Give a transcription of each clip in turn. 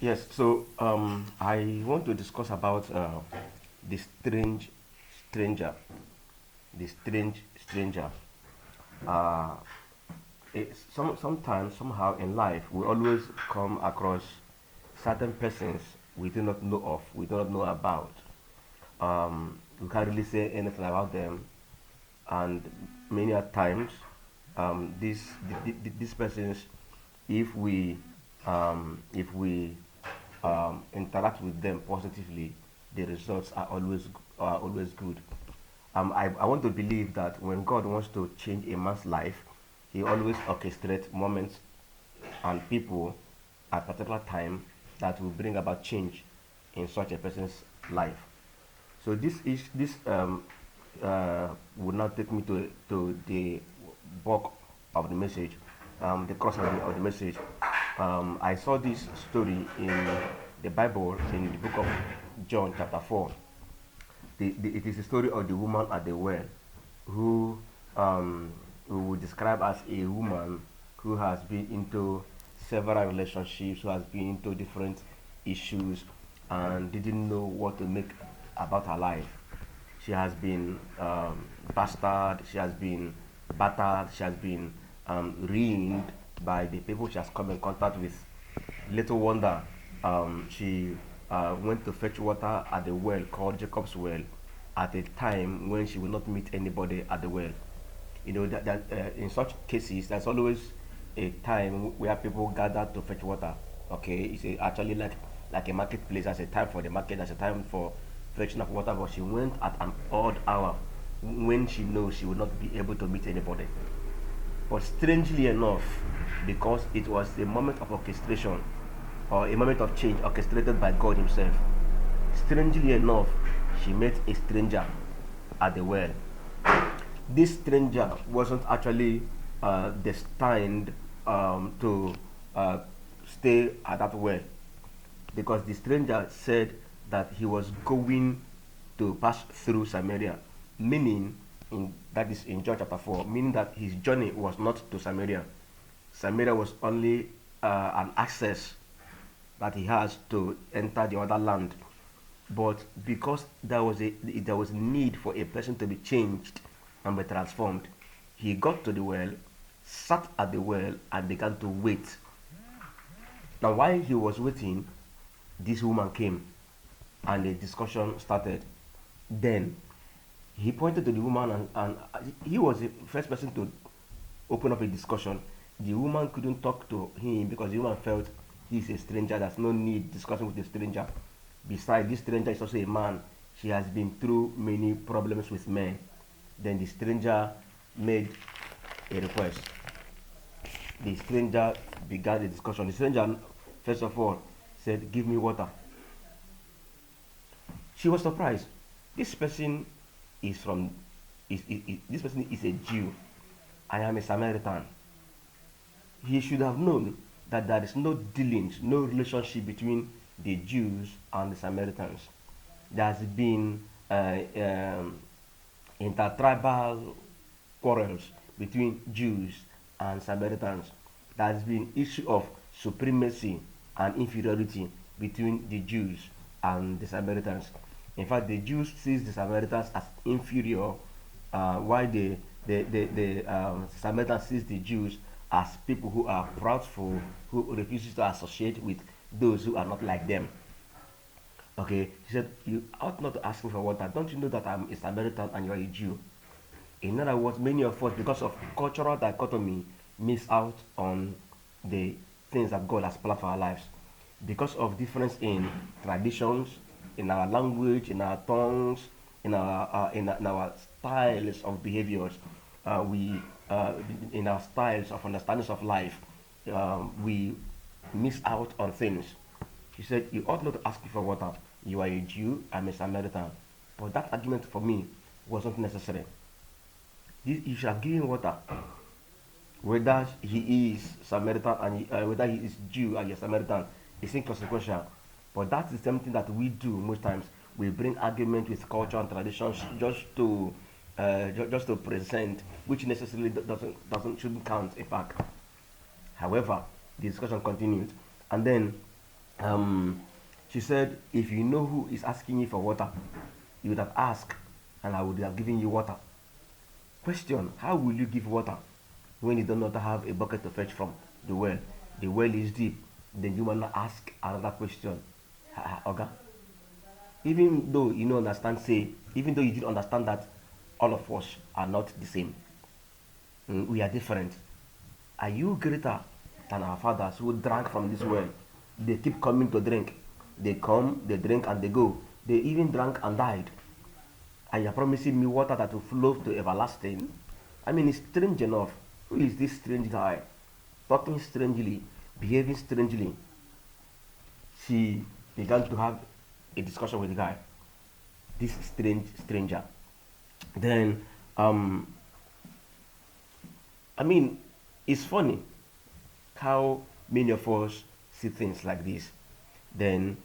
Yes, so I want to discuss about the stranger, the strange stranger. Uh, sometimes, somehow in life, we always come across certain persons we do not know of, we do not know about. We can't really say anything about them, and many a times, these persons, if we interact with them positively, the results are always good. I want to believe that when God wants to change a man's life, He always orchestrates moments and people at a particular time that will bring about change in such a person's life. So this would now take me to the bulk of the message, the cross of the message. I saw this story in the Bible in the book of John, chapter 4. It is the story of the woman at the well who we would describe as a woman who has been into several relationships, who has been into different issues and didn't know what to make about her life. She has been bastard, she has been battered, she has been ruined by the people she has come in contact with. Little wonder she went to fetch water at the well called Jacob's well at a time when she will not meet anybody at the well. You know that in such cases, there's always a time where people gather to fetch water. Okay, actually like a marketplace. There's a time for the market. There's a time for fetching of water. But she went at an odd hour when she knows she will not be able to meet anybody. But strangely enough, because it was a moment of orchestration or a moment of change orchestrated by God Himself, strangely enough, she met a stranger at the well. This stranger wasn't actually destined to uh, stay at that well, because the stranger said that he was going to pass through Samaria, meaning that is in John chapter 4, meaning that his journey was not to Samaria. Samaria was only an access that he has to enter the other land. But because there was need for a person to be changed and be transformed, he got to the well, sat at the well, and began to wait. Now, while he was waiting, this woman came, and the discussion started. Then he pointed to the woman, and he was the first person to open up a discussion. The woman couldn't talk to him because the woman felt he's a stranger. There's no need discussing with a stranger. Besides, this stranger is also a man. She has been through many problems with men. Then the stranger made a request. The stranger began the discussion. The stranger, first of all, said, "Give me water." She was surprised. This person is from, this person is a Jew. I am a Samaritan. He should have known that there is no dealings, no relationship between the Jews and the Samaritans. There has been intertribal quarrels between Jews and Samaritans. There has been issue of supremacy and inferiority between the Jews and the Samaritans. In fact, the Jews sees the Samaritans as inferior, while the Samaritans sees the Jews as people who are proudful, who refuses to associate with those who are not like them. Okay, he said, "You ought not to ask me for water. Don't you know that I'm a Samaritan and you're a Jew?" In other words, many of us, because of cultural dichotomy, miss out on the things that God has planned for our lives. Because of difference in traditions, in our language, in our tongues, in our styles of behaviors, we in our styles of understandings of life, we miss out on things. He said, "You ought not to ask me for water. You are a Jew, I'm a Samaritan." But that argument for me wasn't necessary. You should have given water, whether he is Samaritan and whether he is Jew and you're Samaritan, is inconsequential. But that's the same thing that we do most times. We bring argument with culture and traditions just to present, which necessarily shouldn't count a fact. However, the discussion continued, and then Um, she said, if you know who is asking you for water, you would have asked, and I would have given you water. Question, how will you give water when you do not have a bucket to fetch from the well? The well is deep. Then you want to ask another question. Okay? Even though you don't understand, say, even though you didn't understand that all of us are not the same. We are different. Are you greater than our fathers who drank from this well? They keep coming to drink. They come, they drink, and they go. They even drank and died. And you're promising me water that will flow to everlasting? I mean, it's strange enough. Who is this strange guy? Talking strangely, behaving strangely. She began to have a discussion with the guy. This stranger. Then, I mean, it's funny how many of us see things like this. Then,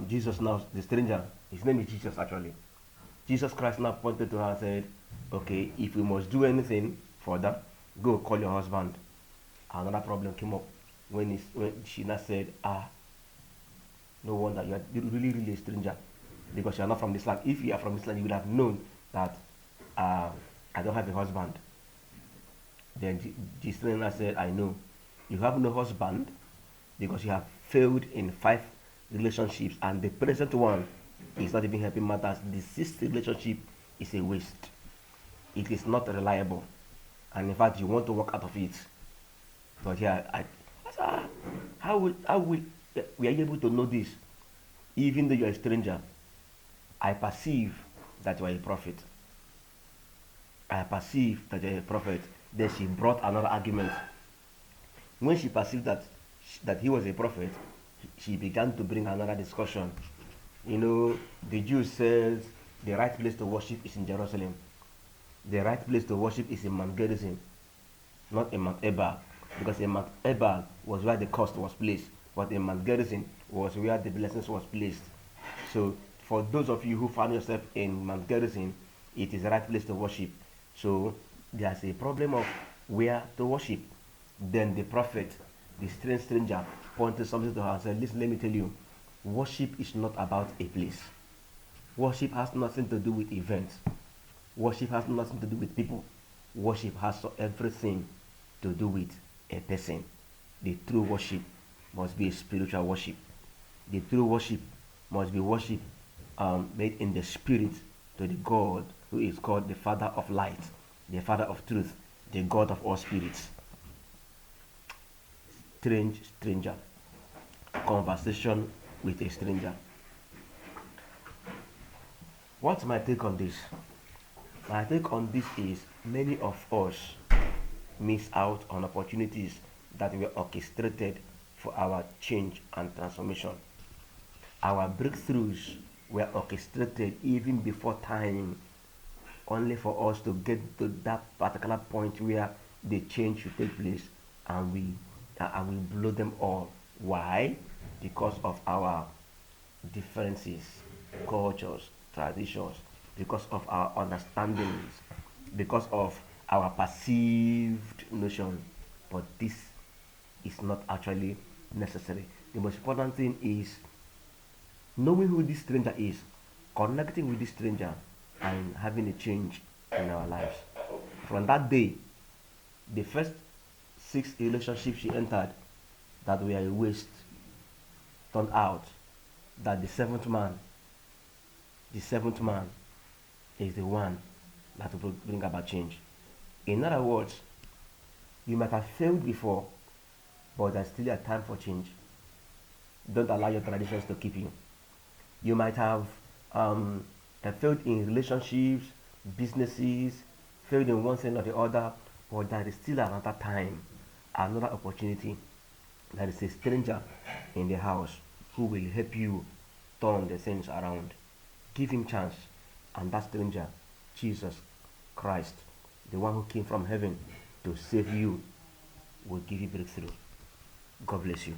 Jesus now, the stranger, his name is Jesus actually. Jesus Christ now pointed to her and said, okay, if you must do anything further, go call your husband. Another problem came up when she now said, no wonder you are really a stranger because you are not from this land. If you are from this land, you would have known that I don't have a husband. Then the stranger said, I know. You have no husband because you have failed in 5 relationships and the present one is not even helping matters. The 6th relationship is a waste. It is not reliable. And in fact, you want to walk out of it. But yeah, how will we are able to know this? Even though you are a stranger, I perceive that you are a prophet. I perceive that you are a prophet. Then she brought another argument. When she perceived that he was a prophet, she began to bring another discussion. You know, the Jews says the right place to worship is in Jerusalem. The right place to worship is in Mount Gerizim, not in Mount Ebal. Because in Mount Ebal was where the cost was placed, but in Mount Gerizim was where the blessings was placed. So for those of you who found yourself in Mount Gerizim, it is the right place to worship. So there's a problem of where to worship. Then the prophet, the strange stranger, pointed something to her and said, listen, let me tell you, worship is not about a place. Worship has nothing to do with events. Worship has nothing to do with people. Worship has everything to do with a person. The true worship must be a spiritual worship. The true worship must be worship made in the spirit to the God who is called the Father of light, the Father of truth, the God of all spirits. Strange stranger. Conversation with a stranger. What's my take on this? My take on this is many of us miss out on opportunities that were orchestrated for our change and transformation. Our breakthroughs were orchestrated even before time, only for us to get to that particular point where the change should take place, and we blow them all. Why? Because of our differences, cultures, traditions, because of our understandings, because of our perceived notion. But this is not actually necessary. The most important thing is knowing who this stranger is, connecting with this stranger, and having a change in our lives. From that day, the first 6 relationships she entered that were a waste turned out that the seventh man is the one that will bring about change. In other words, you might have failed before, but there's still a time for change. Don't allow your traditions to keep you. You might have failed in relationships, businesses, failed in one thing or the other, but there is still another time, another opportunity. There is a stranger in the house who will help you turn the things around. Give him chance, and that stranger, Jesus Christ, the one who came from heaven to save you, will give you breakthrough. God bless you.